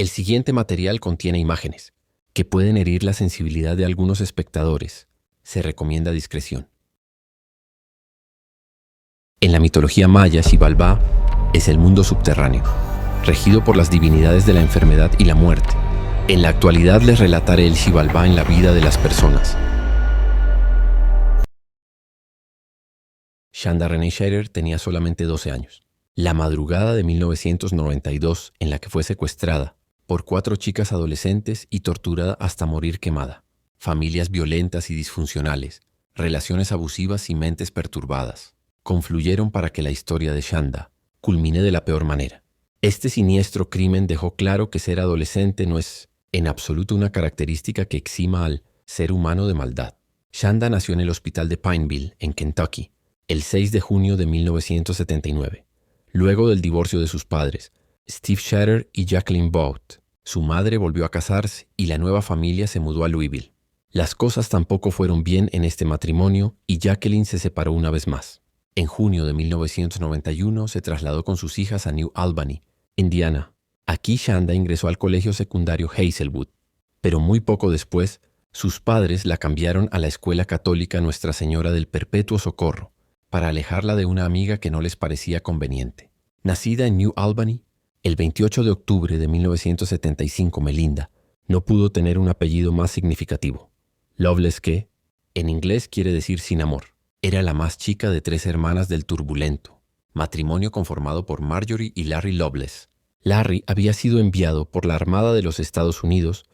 El siguiente material contiene imágenes que pueden herir la sensibilidad de algunos espectadores. Se recomienda discreción. En la mitología maya, Xibalbá es el mundo subterráneo, regido por las divinidades de la enfermedad y la muerte. En la actualidad les relataré el Xibalbá en la vida de las personas. Shanda Renee Shader tenía solamente 12 años. La madrugada de 1992, en la que fue secuestrada por 4 chicas adolescentes y torturada hasta morir quemada. Familias violentas y disfuncionales, relaciones abusivas y mentes perturbadas confluyeron para que la historia de Shanda culmine de la peor manera. Este siniestro crimen dejó claro que ser adolescente no es en absoluto una característica que exima al ser humano de maldad. Shanda nació en el hospital de Pineville, en Kentucky, el 6 de junio de 1979, luego del divorcio de sus padres, Steve Shader y Jacqueline Bout. Su madre volvió a casarse y la nueva familia se mudó a Louisville. Las cosas tampoco fueron bien en este matrimonio y Jacqueline se separó una vez más. En junio de 1991 se trasladó con sus hijas a New Albany, Indiana. Aquí Shanda ingresó al colegio secundario Hazelwood, pero muy poco después, sus padres la cambiaron a la escuela católica Nuestra Señora del Perpetuo Socorro, para alejarla de una amiga que no les parecía conveniente. Nacida en New Albany, el 28 de octubre de 1975, Melinda no pudo tener un apellido más significativo. Loveless, que, en inglés quiere decir sin amor, era la más chica de 3 hermanas del turbulento matrimonio conformado por Marjorie y Larry Loveless. Larry había sido enviado por la Armada de los Estados Unidos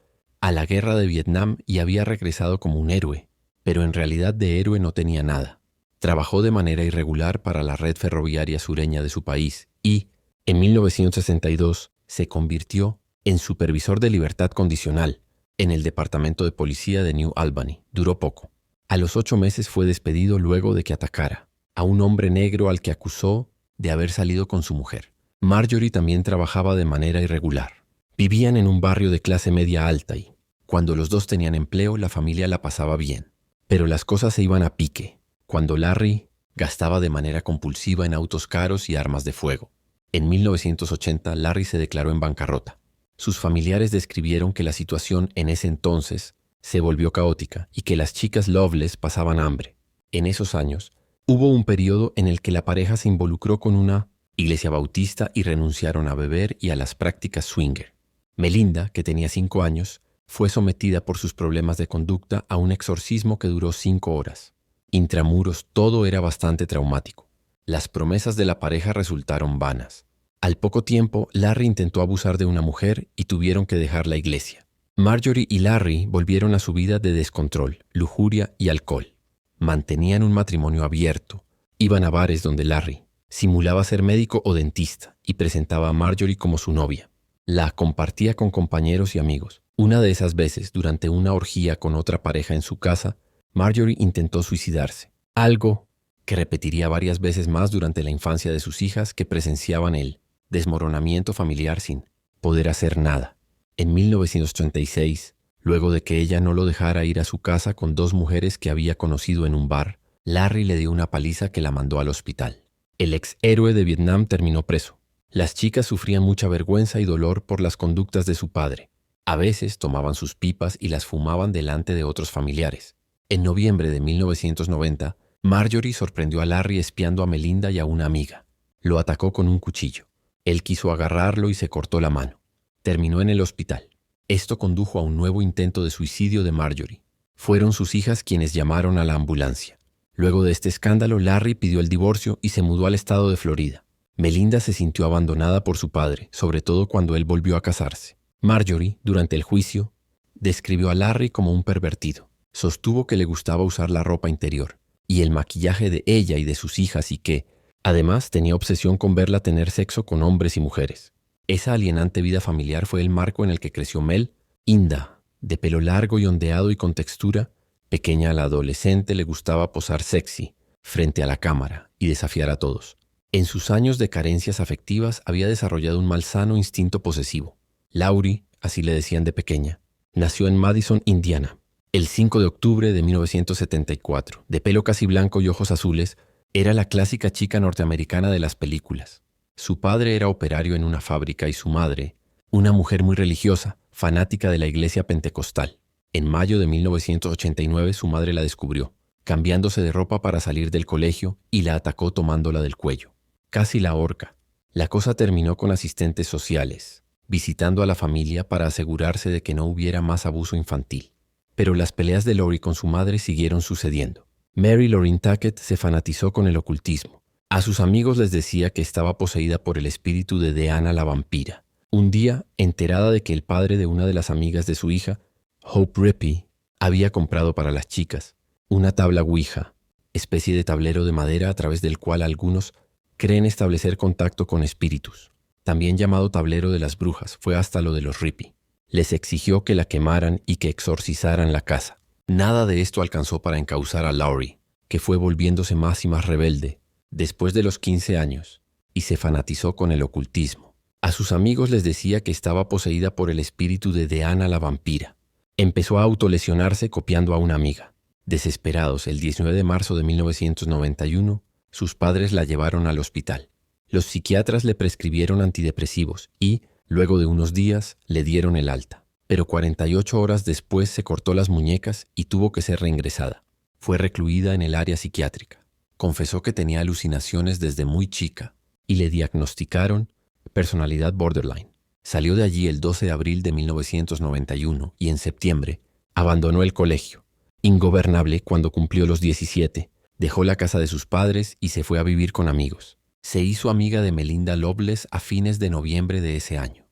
a la guerra de Vietnam y había regresado como un héroe, pero en realidad de héroe no tenía nada. Trabajó de manera irregular para la red ferroviaria sureña de su país y, en 1962, se convirtió en supervisor de libertad condicional en el Departamento de Policía de New Albany. Duró poco. A los 8 meses fue despedido luego de que atacara a un hombre negro al que acusó de haber salido con su mujer. Marjorie también trabajaba de manera irregular. Vivían en un barrio de clase media alta y, cuando los dos tenían empleo, la familia la pasaba bien. Pero las cosas se iban a pique cuando Larry gastaba de manera compulsiva en autos caros y armas de fuego. En 1980, Larry se declaró en bancarrota. Sus familiares describieron que la situación en ese entonces se volvió caótica y que las chicas Loveless pasaban hambre. En esos años, hubo un periodo en el que la pareja se involucró con una iglesia bautista y renunciaron a beber y a las prácticas swinger. Melinda, que tenía 5 años, fue sometida por sus problemas de conducta a un exorcismo que duró 5 horas. Intramuros todo era bastante traumático. Las promesas de la pareja resultaron vanas. Al poco tiempo, Larry intentó abusar de una mujer y tuvieron que dejar la iglesia. Marjorie y Larry volvieron a su vida de descontrol, lujuria y alcohol. Mantenían un matrimonio abierto. Iban a bares donde Larry simulaba ser médico o dentista y presentaba a Marjorie como su novia. La compartía con compañeros y amigos. Una de esas veces, durante una orgía con otra pareja en su casa, Marjorie intentó suicidarse, algo que repetiría varias veces más durante la infancia de sus hijas que presenciaban el desmoronamiento familiar sin poder hacer nada. En 1986, luego de que ella no lo dejara ir a su casa con 2 mujeres que había conocido en un bar, Larry le dio una paliza que la mandó al hospital. El ex héroe de Vietnam terminó preso. Las chicas sufrían mucha vergüenza y dolor por las conductas de su padre. A veces tomaban sus pipas y las fumaban delante de otros familiares. En noviembre de 1990, Marjorie sorprendió a Larry espiando a Melinda y a una amiga. Lo atacó con un cuchillo. Él quiso agarrarlo y se cortó la mano. Terminó en el hospital. Esto condujo a un nuevo intento de suicidio de Marjorie. Fueron sus hijas quienes llamaron a la ambulancia. Luego de este escándalo, Larry pidió el divorcio y se mudó al estado de Florida. Melinda se sintió abandonada por su padre, sobre todo cuando él volvió a casarse. Marjorie, durante el juicio, describió a Larry como un pervertido. Sostuvo que le gustaba usar la ropa interior y el maquillaje de ella y de sus hijas y que, además, tenía obsesión con verla tener sexo con hombres y mujeres. Esa alienante vida familiar fue el marco en el que creció Mel. Inda, de pelo largo y ondeado y con textura, pequeña a la adolescente le gustaba posar sexy frente a la cámara y desafiar a todos. En sus años de carencias afectivas había desarrollado un malsano instinto posesivo. Laurie, así le decían de pequeña, nació en Madison, Indiana, el 5 de octubre de 1974. De pelo casi blanco y ojos azules, era la clásica chica norteamericana de las películas. Su padre era operario en una fábrica y su madre una mujer muy religiosa, fanática de la iglesia pentecostal. En mayo de 1989 su madre la descubrió, cambiándose de ropa para salir del colegio, y la atacó tomándola del cuello. Casi la ahorca. La cosa terminó con asistentes sociales, visitando a la familia para asegurarse de que no hubiera más abuso infantil. Pero las peleas de Lori con su madre siguieron sucediendo. Mary Lorraine Tackett se fanatizó con el ocultismo. A sus amigos les decía que estaba poseída por el espíritu de Deanna la vampira. Un día, enterada de que el padre de una de las amigas de su hija, Hope Rippey, había comprado para las chicas una tabla Ouija, especie de tablero de madera a través del cual algunos creen establecer contacto con espíritus, también llamado tablero de las brujas, fue hasta lo de los Rippey. Les exigió que la quemaran y que exorcizaran la casa. Nada de esto alcanzó para encauzar a Laurie, que fue volviéndose más y más rebelde después de los 15 años, y se fanatizó con el ocultismo. A sus amigos les decía que estaba poseída por el espíritu de Deanna la vampira. Empezó a autolesionarse copiando a una amiga. Desesperados, el 19 de marzo de 1991, sus padres la llevaron al hospital. Los psiquiatras le prescribieron antidepresivos y, luego de unos días, le dieron el alta. Pero 48 horas después se cortó las muñecas y tuvo que ser reingresada. Fue recluida en el área psiquiátrica. Confesó que tenía alucinaciones desde muy chica y le diagnosticaron personalidad borderline. Salió de allí el 12 de abril de 1991 y en septiembre abandonó el colegio. Ingobernable, cuando cumplió los 17, dejó la casa de sus padres y se fue a vivir con amigos. Se hizo amiga de Melinda Loveless a fines de noviembre de ese año.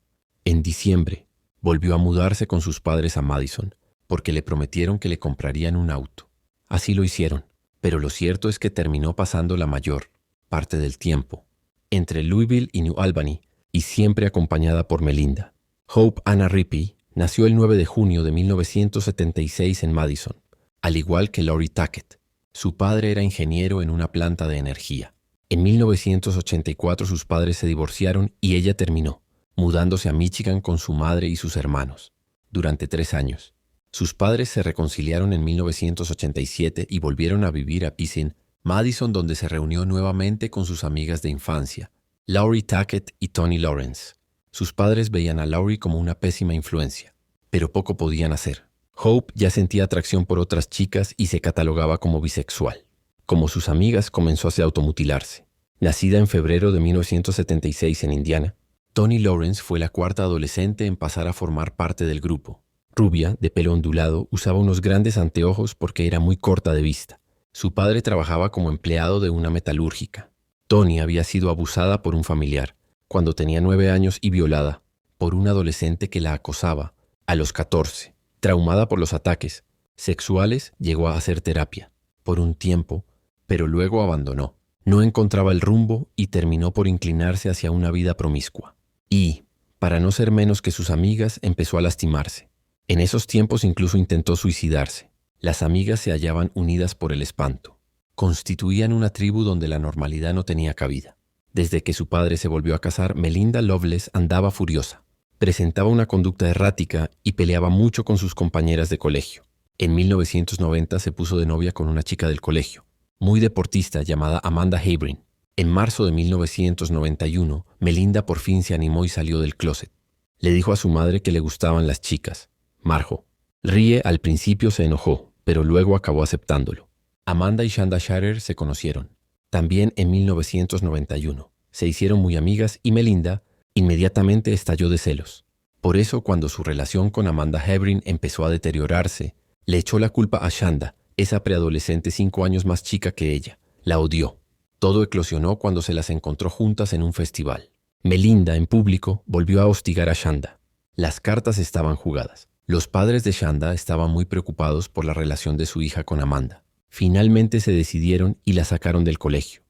En diciembre, volvió a mudarse con sus padres a Madison, porque le prometieron que le comprarían un auto. Así lo hicieron, pero lo cierto es que terminó pasando la mayor parte del tiempo entre Louisville y New Albany, y siempre acompañada por Melinda. Hope Anna Rippey nació el 9 de junio de 1976 en Madison, al igual que Lori Tackett. Su padre era ingeniero en una planta de energía. En 1984 sus padres se divorciaron y ella terminó, mudándose a Michigan con su madre y sus hermanos, durante 3 años. Sus padres se reconciliaron en 1987 y volvieron a vivir a Picen, Madison, donde se reunió nuevamente con sus amigas de infancia, Laurie Tackett y Toni Lawrence. Sus padres veían a Laurie como una pésima influencia, pero poco podían hacer. Hope ya sentía atracción por otras chicas y se catalogaba como bisexual. Como sus amigas, comenzó a automutilarse. Nacida en febrero de 1976 en Indiana, Toni Lawrence fue la cuarta adolescente en pasar a formar parte del grupo. Rubia, de pelo ondulado, usaba unos grandes anteojos porque era muy corta de vista. Su padre trabajaba como empleado de una metalúrgica. Toni había sido abusada por un familiar cuando tenía 9 años y violada por un adolescente que la acosaba a los 14. Traumada por los ataques sexuales, llegó a hacer terapia por un tiempo, pero luego abandonó. No encontraba el rumbo y terminó por inclinarse hacia una vida promiscua. Y, para no ser menos que sus amigas, empezó a lastimarse. En esos tiempos incluso intentó suicidarse. Las amigas se hallaban unidas por el espanto. Constituían una tribu donde la normalidad no tenía cabida. Desde que su padre se volvió a casar, Melinda Loveless andaba furiosa. Presentaba una conducta errática y peleaba mucho con sus compañeras de colegio. En 1990 se puso de novia con una chica del colegio, muy deportista, llamada Amanda Hebring. En marzo de 1991, Melinda por fin se animó y salió del closet. Le dijo a su madre que le gustaban las chicas. Marjo. Rie al principio se enojó, pero luego acabó aceptándolo. Amanda y Shanda Sharer se conocieron. También en 1991. Se hicieron muy amigas y Melinda inmediatamente estalló de celos. Por eso, cuando su relación con Amanda Hebring empezó a deteriorarse, le echó la culpa a Shanda, esa preadolescente 5 años más chica que ella. La odió. Todo eclosionó cuando se las encontró juntas en un festival. Melinda, en público, volvió a hostigar a Shanda. Las cartas estaban jugadas. Los padres de Shanda estaban muy preocupados por la relación de su hija con Amanda. Finalmente se decidieron y la sacaron del colegio.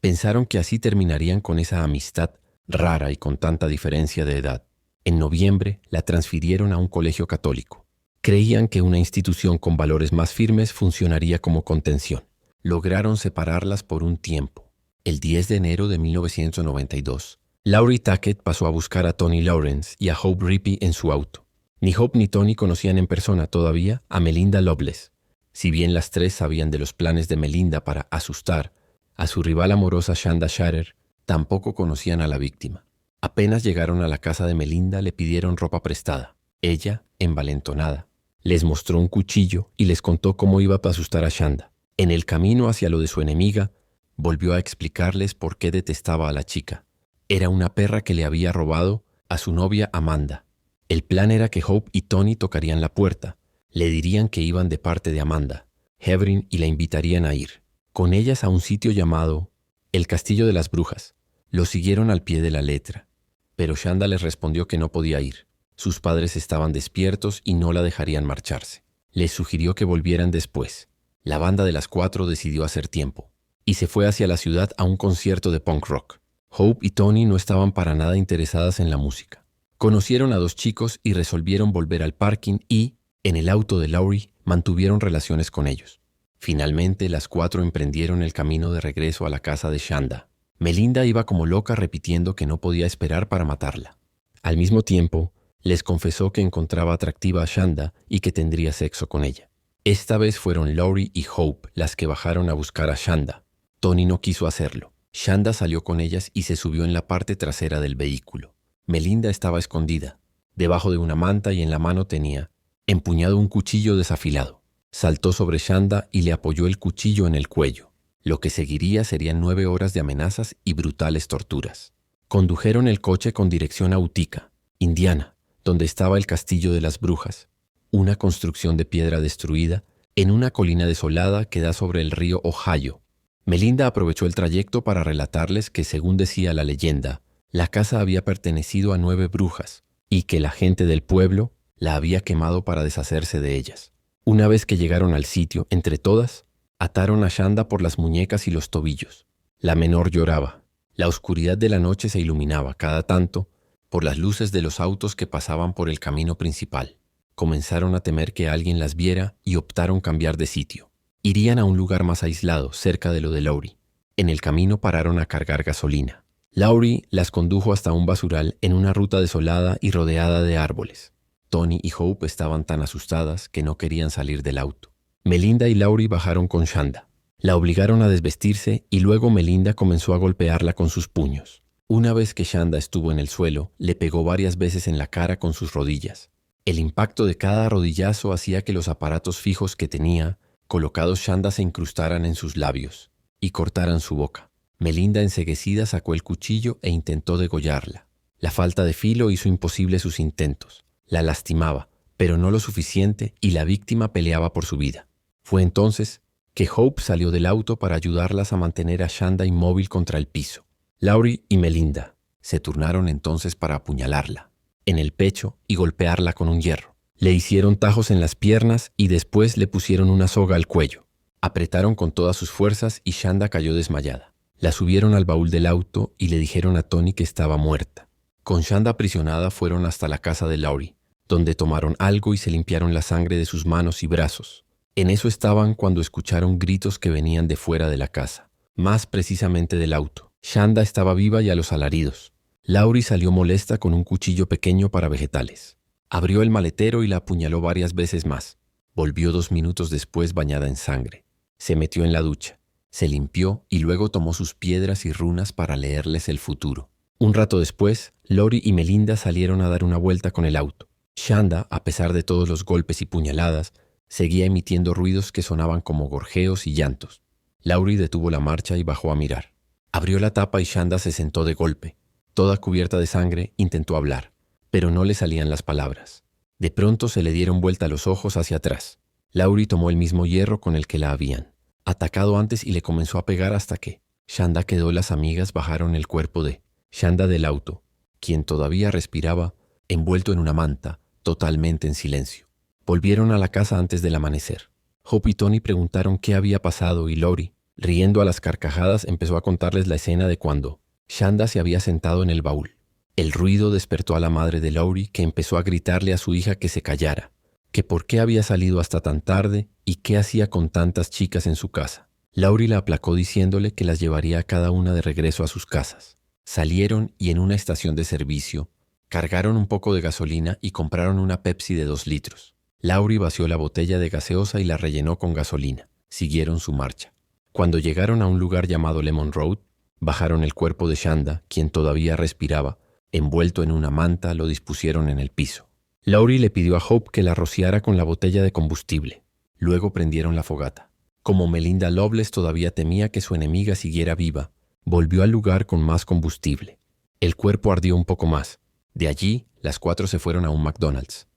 Pensaron que así terminarían con esa amistad rara y con tanta diferencia de edad. En noviembre la transfirieron a un colegio católico. Creían que una institución con valores más firmes funcionaría como contención. Lograron separarlas por un tiempo. El 10 de enero de 1992, Laurie Tackett pasó a buscar a Toni Lawrence y a Hope Rippey en su auto. Ni Hope ni Toni conocían en persona todavía a Melinda Loveless. Si bien las tres sabían de los planes de Melinda para asustar a su rival amorosa Shanda Sharer, tampoco conocían a la víctima. Apenas llegaron a la casa de Melinda, le pidieron ropa prestada. Ella, envalentonada, les mostró un cuchillo y les contó cómo iba a asustar a Shanda. En el camino hacia lo de su enemiga, volvió a explicarles por qué detestaba a la chica. Era una perra que le había robado a su novia Amanda. El plan era que Hope y Tony tocarían la puerta, le dirían que iban de parte de Amanda, Hebrin, y la invitarían a ir con ellas a un sitio llamado el Castillo de las Brujas. Lo siguieron al pie de la letra, pero Shanda les respondió que no podía ir. Sus padres estaban despiertos y no la dejarían marcharse. Les sugirió que volvieran después. La banda de las 4 decidió hacer tiempo y se fue hacia la ciudad a un concierto de punk rock. Hope y Tony no estaban para nada interesadas en la música. Conocieron a 2 chicos y resolvieron volver al parking y, en el auto de Laurie, mantuvieron relaciones con ellos. Finalmente, las 4 emprendieron el camino de regreso a la casa de Shanda. Melinda iba como loca repitiendo que no podía esperar para matarla. Al mismo tiempo, les confesó que encontraba atractiva a Shanda y que tendría sexo con ella. Esta vez fueron Laurie y Hope las que bajaron a buscar a Shanda. Tony no quiso hacerlo. Shanda salió con ellas y se subió en la parte trasera del vehículo. Melinda estaba escondida, debajo de una manta, y en la mano tenía empuñado un cuchillo desafilado. Saltó sobre Shanda y le apoyó el cuchillo en el cuello. Lo que seguiría serían 9 horas de amenazas y brutales torturas. Condujeron el coche con dirección a Utica, Indiana, donde estaba el Castillo de las Brujas, una construcción de piedra destruida en una colina desolada que da sobre el río Ohio. Melinda aprovechó el trayecto para relatarles que, según decía la leyenda, la casa había pertenecido a 9 brujas y que la gente del pueblo la había quemado para deshacerse de ellas. Una vez que llegaron al sitio, entre todas, ataron a Shanda por las muñecas y los tobillos. La menor lloraba. La oscuridad de la noche se iluminaba cada tanto por las luces de los autos que pasaban por el camino principal. Comenzaron a temer que alguien las viera y optaron cambiar de sitio. Irían a un lugar más aislado, cerca de lo de Laurie. En el camino pararon a cargar gasolina. Laurie las condujo hasta un basural en una ruta desolada y rodeada de árboles. Tony y Hope estaban tan asustadas que no querían salir del auto. Melinda y Laurie bajaron con Shanda. La obligaron a desvestirse y luego Melinda comenzó a golpearla con sus puños. Una vez que Shanda estuvo en el suelo, le pegó varias veces en la cara con sus rodillas. El impacto de cada rodillazo hacía que los aparatos fijos que tenía colocados Shanda se incrustaran en sus labios y cortaran su boca. Melinda, enceguecida, sacó el cuchillo e intentó degollarla. La falta de filo hizo imposible sus intentos. La lastimaba, pero no lo suficiente, y la víctima peleaba por su vida. Fue entonces que Hope salió del auto para ayudarlas a mantener a Shanda inmóvil contra el piso. Laurie y Melinda se turnaron entonces para apuñalarla en el pecho y golpearla con un hierro. Le hicieron tajos en las piernas y después le pusieron una soga al cuello. Apretaron con todas sus fuerzas y Shanda cayó desmayada. La subieron al baúl del auto y le dijeron a Tony que estaba muerta. Con Shanda aprisionada fueron hasta la casa de Laurie, donde tomaron algo y se limpiaron la sangre de sus manos y brazos. En eso estaban cuando escucharon gritos que venían de fuera de la casa, más precisamente del auto. Shanda estaba viva y a los alaridos. Laurie salió molesta con un cuchillo pequeño para vegetales. Abrió el maletero y la apuñaló varias veces más. Volvió 2 minutos después bañada en sangre. Se metió en la ducha, se limpió y luego tomó sus piedras y runas para leerles el futuro. Un rato después, Laurie y Melinda salieron a dar una vuelta con el auto. Shanda, a pesar de todos los golpes y puñaladas, seguía emitiendo ruidos que sonaban como gorjeos y llantos. Laurie detuvo la marcha y bajó a mirar. Abrió la tapa y Shanda se sentó de golpe. Toda cubierta de sangre, intentó hablar, pero no le salían las palabras. De pronto se le dieron vuelta los ojos hacia atrás. Laurie tomó el mismo hierro con el que la habían atacado antes y le comenzó a pegar hasta que Shanda quedó. Las amigas bajaron el cuerpo de Shanda del auto, quien todavía respiraba, envuelto en una manta, totalmente en silencio. Volvieron a la casa antes del amanecer. Hope y Tony preguntaron qué había pasado y Laurie, riendo a las carcajadas, empezó a contarles la escena de cuando Shanda se había sentado en el baúl. El ruido despertó a la madre de Laurie, que empezó a gritarle a su hija que se callara, que por qué había salido hasta tan tarde y qué hacía con tantas chicas en su casa. Laurie la aplacó diciéndole que las llevaría a cada una de regreso a sus casas. Salieron y en una estación de servicio cargaron un poco de gasolina y compraron una Pepsi de 2 litros. Laurie vació la botella de gaseosa y la rellenó con gasolina. Siguieron su marcha. Cuando llegaron a un lugar llamado Lemon Road, bajaron el cuerpo de Shanda, quien todavía respiraba, Envuelto en una manta, lo dispusieron en el piso. Laurie le pidió a Hope que la rociara con la botella de combustible. Luego prendieron la fogata. Como Melinda Loveless todavía temía que su enemiga siguiera viva, volvió al lugar con más combustible. El cuerpo ardió un poco más. De allí, las 4 se fueron a un McDonald's.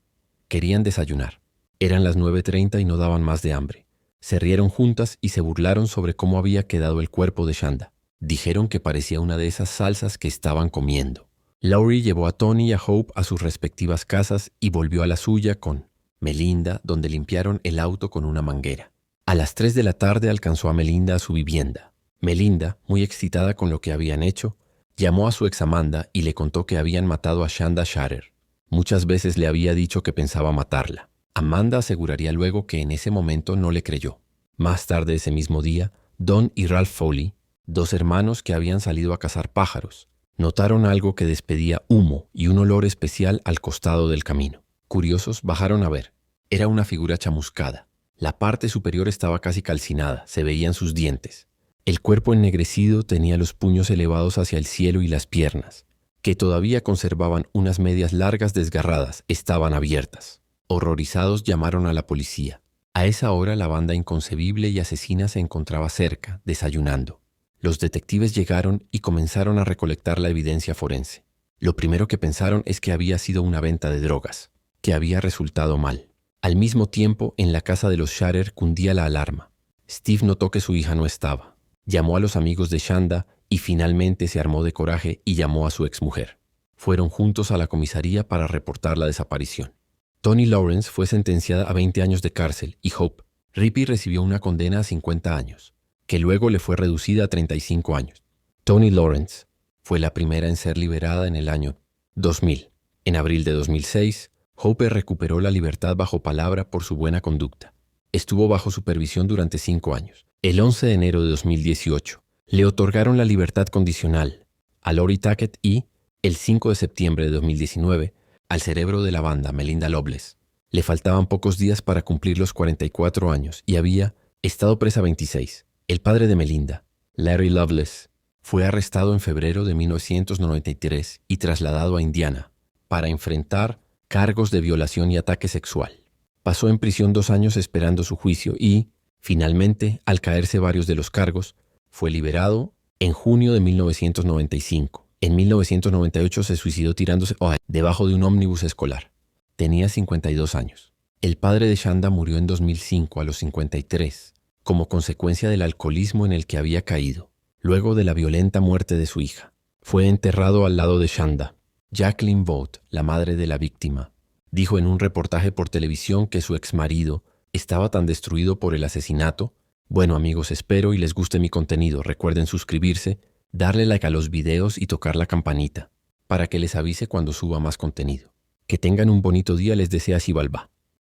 Querían desayunar. Eran las 9:30 y no daban más de hambre. Se rieron juntas y se burlaron sobre cómo había quedado el cuerpo de Shanda. Dijeron que parecía una de esas salsas que estaban comiendo. Laurie llevó a Tony y a Hope a sus respectivas casas y volvió a la suya con Melinda, donde limpiaron el auto con una manguera. A las 3 de la tarde alcanzó a Melinda a su vivienda. Melinda, muy excitada con lo que habían hecho, llamó a su ex Amanda y le contó que habían matado a Shanda Sharer. Muchas veces le había dicho que pensaba matarla. Amanda aseguraría luego que en ese momento no le creyó. Más tarde ese mismo día, Don y Ralph Foley, 2 hermanos que habían salido a cazar pájaros, notaron algo que despedía humo y un olor especial al costado del camino. Curiosos, bajaron a ver. Era una figura chamuscada. La parte superior estaba casi calcinada, se veían sus dientes. El cuerpo ennegrecido tenía los puños elevados hacia el cielo y las piernas, que todavía conservaban unas medias largas desgarradas, estaban abiertas. Horrorizados llamaron a la policía. A esa hora la banda inconcebible y asesina se encontraba cerca, desayunando. Los detectives llegaron y comenzaron a recolectar la evidencia forense. Lo primero que pensaron es que había sido una venta de drogas, que había resultado mal. Al mismo tiempo, en la casa de los Sharer cundía la alarma. Steve notó que su hija no estaba. Llamó a los amigos de Shanda y finalmente se armó de coraje y llamó a su exmujer. Fueron juntos a la comisaría para reportar la desaparición. Tony Lawrence fue sentenciada a 20 años de cárcel y Hope Rippey recibió una condena a 50 años, que luego le fue reducida a 35 años. Tony Lawrence fue la primera en ser liberada en el año 2000. En abril de 2006, Hope recuperó la libertad bajo palabra por su buena conducta. Estuvo bajo supervisión durante 5 años. El 11 de enero de 2018, le otorgaron la libertad condicional a Lori Tackett y, el 5 de septiembre de 2019, al cerebro de la banda, Melinda Loveless. Le faltaban pocos días para cumplir los 44 años y había estado presa 26. El padre de Melinda, Larry Loveless, fue arrestado en febrero de 1993 y trasladado a Indiana para enfrentar cargos de violación y ataque sexual. Pasó en prisión 2 años esperando su juicio y, finalmente, al caerse varios de los cargos, fue liberado en junio de 1995. En 1998 se suicidó tirándose debajo de un ómnibus escolar. Tenía 52 años. El padre de Shanda murió en 2005 a los 53, como consecuencia del alcoholismo en el que había caído, luego de la violenta muerte de su hija. Fue enterrado al lado de Shanda. Jacqueline Vaught, la madre de la víctima, dijo en un reportaje por televisión que su exmarido estaba tan destruido por el asesinato. Bueno amigos, espero y les guste mi contenido. Recuerden suscribirse, darle like a los videos y tocar la campanita para que les avise cuando suba más contenido. Que tengan un bonito día, les desea Xibalbá.